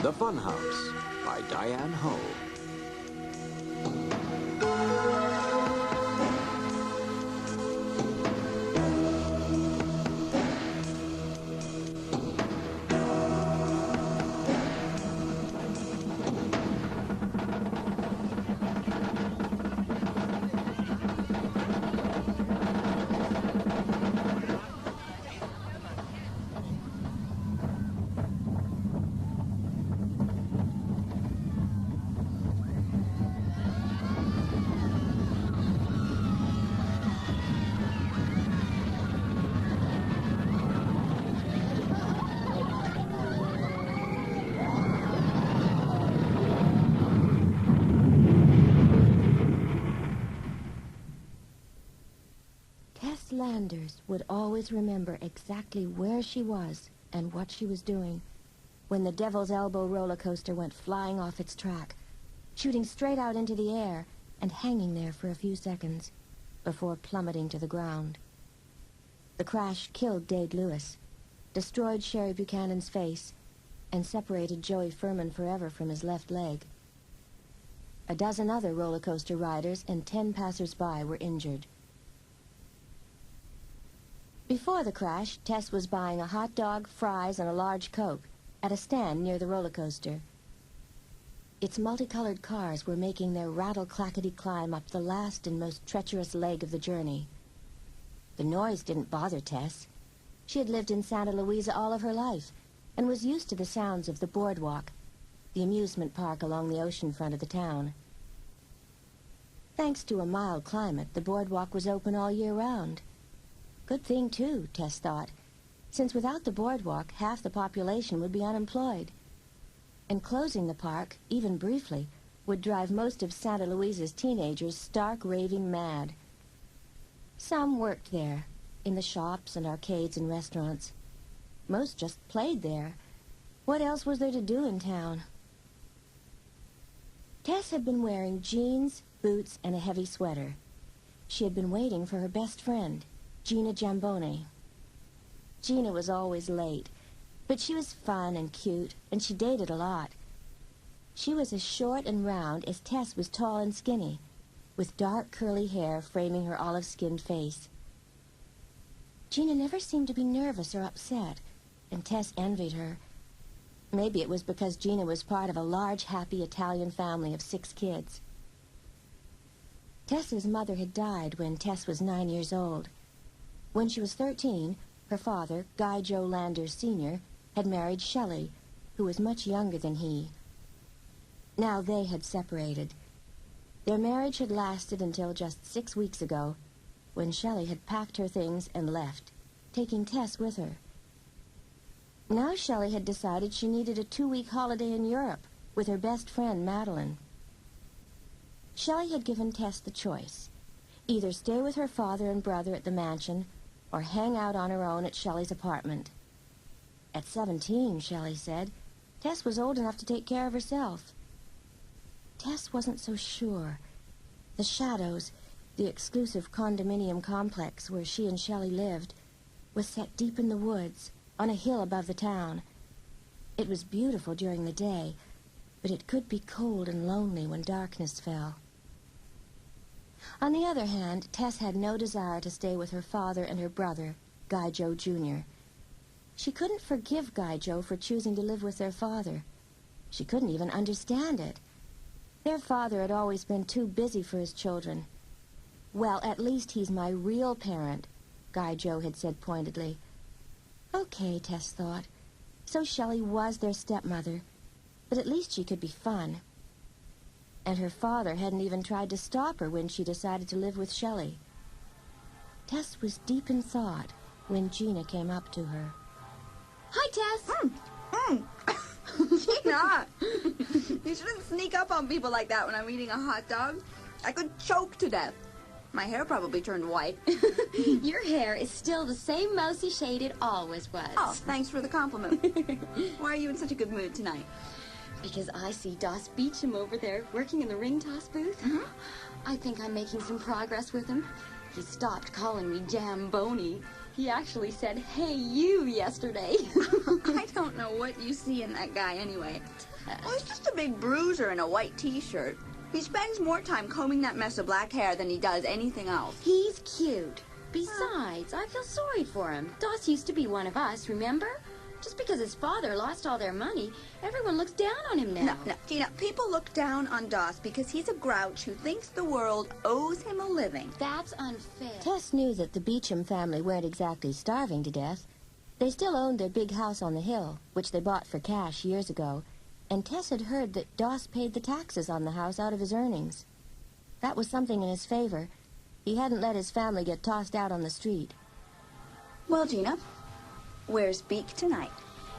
The Funhouse by Diane Ho. Landers would always remember exactly where she was and what she was doing when the Devil's Elbow roller coaster went flying off its track, shooting straight out into the air and hanging there for a few seconds before plummeting to the ground. The crash killed Dade Lewis, destroyed Sherry Buchanan's face, and separated Joey Furman forever from his left leg. A dozen other roller coaster riders and 10 passers-by were injured. Before the crash, Tess was buying a hot dog, fries, and a large Coke at a stand near the roller coaster. Its multicolored cars were making their rattle-clackety climb up the last and most treacherous leg of the journey. The noise didn't bother Tess. She had lived in Santa Luisa all of her life and was used to the sounds of the boardwalk, the amusement park along the ocean front of the town. Thanks to a mild climate, the boardwalk was open all year round. Good thing, too, Tess thought, since without the boardwalk, half the population would be unemployed. And closing the park, even briefly, would drive most of Santa Luisa's teenagers stark raving mad. Some worked there, in the shops and arcades and restaurants. Most just played there. What else was there to do in town? Tess had been wearing jeans, boots, and a heavy sweater. She had been waiting for her best friend, Gina Jamboni. Gina was always late, but she was fun and cute, and she dated a lot. She was as short and round as Tess was tall and skinny, with dark curly hair framing her olive-skinned face. Gina never seemed to be nervous or upset, and Tess envied her. Maybe it was because Gina was part of a large, happy Italian family of 6 kids. Tess's mother had died when Tess was 9 years old. When she was 13, her father, Guy Joe Landers Sr., had married Shelley, who was much younger than he. Now they had separated. Their marriage had lasted until just 6 weeks ago, when Shelley had packed her things and left, taking Tess with her. Now Shelley had decided she needed a 2-week holiday in Europe with her best friend, Madeline. Shelley had given Tess the choice: either stay with her father and brother at the mansion or hang out on her own at Shelley's apartment. At 17, Shelley said, Tess was old enough to take care of herself. Tess wasn't so sure. The Shadows, the exclusive condominium complex where she and Shelley lived, was set deep in the woods, on a hill above the town. It was beautiful during the day, but it could be cold and lonely when darkness fell. On the other hand, Tess had no desire to stay with her father and her brother, Guy Joe Jr. She couldn't forgive Guy Joe for choosing to live with their father. She couldn't even understand it. Their father had always been too busy for his children. Well, at least he's my real parent, Guy Joe had said pointedly. Okay, Tess thought. So Shelley was their stepmother, but at least she could be fun. And her father hadn't even tried to stop her when she decided to live with Shelley. Tess was deep in thought when Gina came up to her. Hi, Tess. Gina! You shouldn't sneak up on people like that when I'm eating a hot dog. I could choke to death. My hair probably turned white. Your hair is still the same mousy shade it always was. Oh, thanks for the compliment. Why are you in such a good mood tonight? Because I see Doss Beecham over there working in the ring toss booth. I think I'm making some progress with him. He stopped calling me Jamboni. He actually said, "Hey, you," yesterday. I don't know what you see in that guy anyway. Well, he's just a big bruiser in a white t-shirt. He spends more time combing that mess of black hair than he does anything else. He's cute. Besides, I feel sorry for him. Doss used to be one of us, remember? Just because his father lost all their money, everyone looks down on him now. No, Gina, people look down on Doss because he's a grouch who thinks the world owes him a living. That's unfair. Tess knew that the Beecham family weren't exactly starving to death. They still owned their big house on the hill, which they bought for cash years ago, and Tess had heard that Doss paid the taxes on the house out of his earnings. That was something in his favor. He hadn't let his family get tossed out on the street. Well, Gina, where's Beak tonight?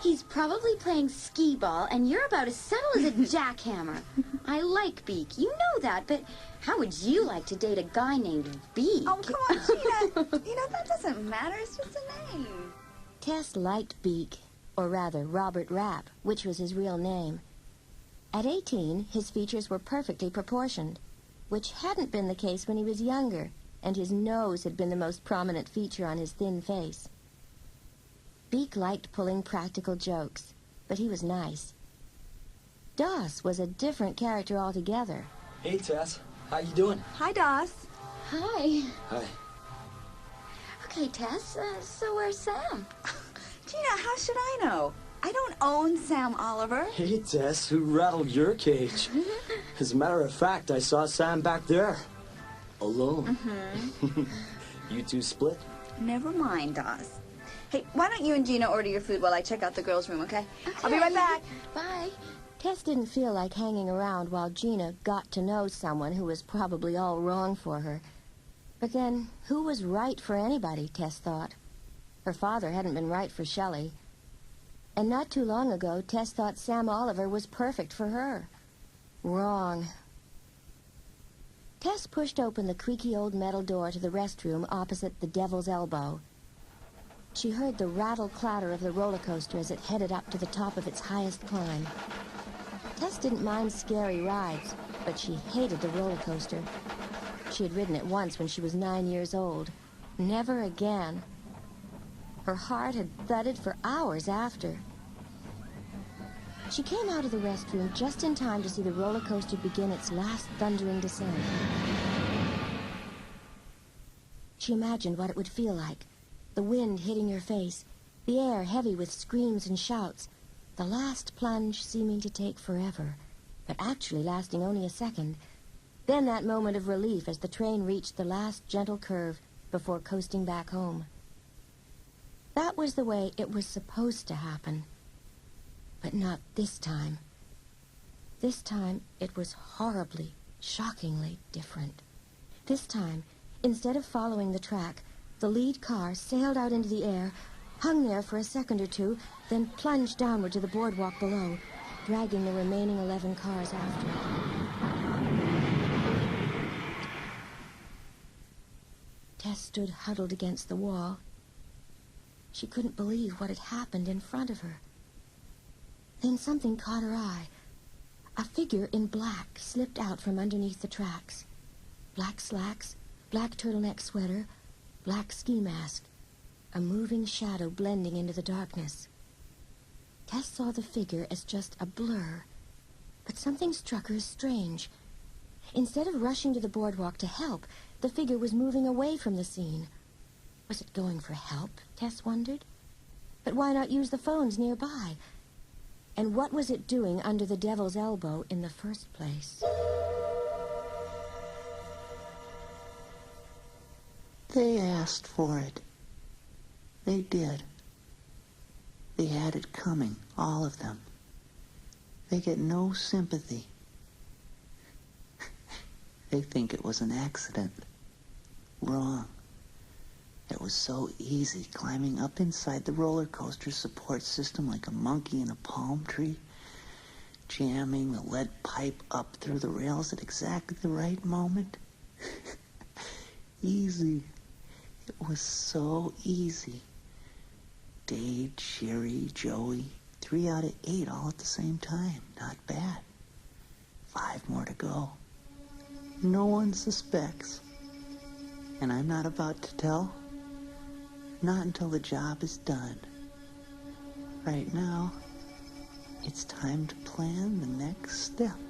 He's probably playing skee-ball, and you're about as subtle as a jackhammer. I like Beak, you know that, but how would you like to date a guy named Beak? Oh, come on, Gina. You know, that doesn't matter. It's just a name. Tess liked Beak, or rather Robert Rapp, which was his real name. At 18, his features were perfectly proportioned, which hadn't been the case when he was younger, and his nose had been the most prominent feature on his thin face. Beak liked pulling practical jokes, but he was nice. Doss was a different character altogether. Hey, Tess. How you doing? Hi, Doss. Hi. Hi. Okay, Tess, so where's Sam? Gina, how should I know? I don't own Sam Oliver. Hey, Tess. Who rattled your cage? As a matter of fact, I saw Sam back there. Alone. You two split? Never mind, Doss. Hey, why don't you and Gina order your food while I check out the girls' room, okay? I'll be right back. Bye. Tess didn't feel like hanging around while Gina got to know someone who was probably all wrong for her. But then, who was right for anybody, Tess thought? Her father hadn't been right for Shelley. And not too long ago, Tess thought Sam Oliver was perfect for her. Wrong. Tess pushed open the creaky old metal door to the restroom opposite the Devil's Elbow. She heard the rattle-clatter of the roller coaster as it headed up to the top of its highest climb. Tess didn't mind scary rides, but she hated the roller coaster. She had ridden it once when she was 9 years old. Never again. Her heart had thudded for hours after. She came out of the restroom just in time to see the roller coaster begin its last thundering descent. She imagined what it would feel like. The wind hitting her face, the air heavy with screams and shouts, the last plunge seeming to take forever, but actually lasting only a second. Then that moment of relief as the train reached the last gentle curve before coasting back home. That was the way it was supposed to happen. But not this time. This time, it was horribly, shockingly different. This time, instead of following the track, the lead car sailed out into the air, hung there for a second or two, then plunged downward to the boardwalk below, dragging the remaining 11 cars after it. Tess stood huddled against the wall. She couldn't believe what had happened in front of her. Then something caught her eye. A figure in black slipped out from underneath the tracks. Black slacks, black turtleneck sweater, black ski mask, a moving shadow blending into the darkness. Tess saw the figure as just a blur, but something struck her as strange. Instead of rushing to the boardwalk to help, the figure was moving away from the scene. Was it going for help, Tess wondered? But why not use the phones nearby? And what was it doing under the Devil's Elbow in the first place? They asked for it. They did. They had it coming, all of them. They get no sympathy. They think it was an accident. Wrong. It was so easy climbing up inside the roller coaster support system like a monkey in a palm tree, jamming the lead pipe up through the rails at exactly the right moment. Easy. It was so easy. Dade, Sherry, Joey, 3 out of 8 all at the same time. Not bad. 5 more to go. No one suspects. And I'm not about to tell. Not until the job is done. Right now, it's time to plan the next step.